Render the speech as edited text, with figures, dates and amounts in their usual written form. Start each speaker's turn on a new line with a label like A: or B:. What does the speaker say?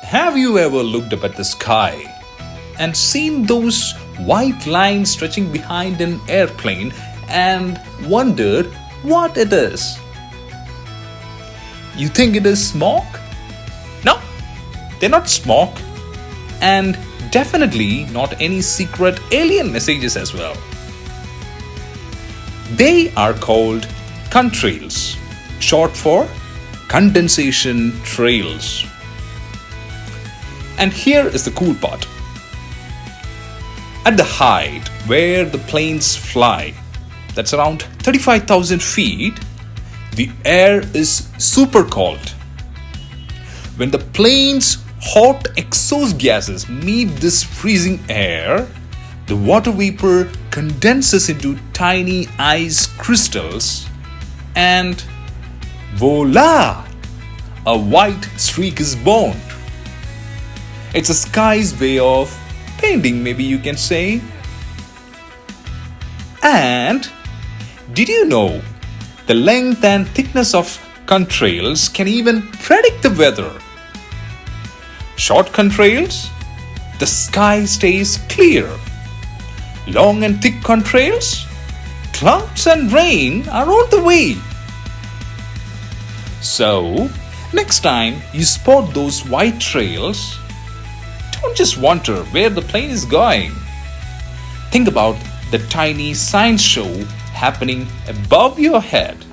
A: Have you ever looked up at the sky and seen those white lines stretching behind an airplane and wondered what it is? You think it is smoke? No, they're not smoke, and definitely not any secret alien messages as well. They are called contrails, short for condensation trails. And here is the cool part. At the height where the planes fly, that's around 35,000 feet, the air is super cold. When the plane's hot exhaust gases meet this freezing air, the water vapor condenses into tiny ice crystals, and voila! A white streak is born. It's a sky's way of painting, maybe you can say. And did you know the length and thickness of contrails can even predict the weather? Short contrails, the sky stays clear. Long and thick contrails, clouds and rain are on the way. So, next time you spot those white trails, don't just wonder where the plane is going. Think about the tiny science show happening above your head.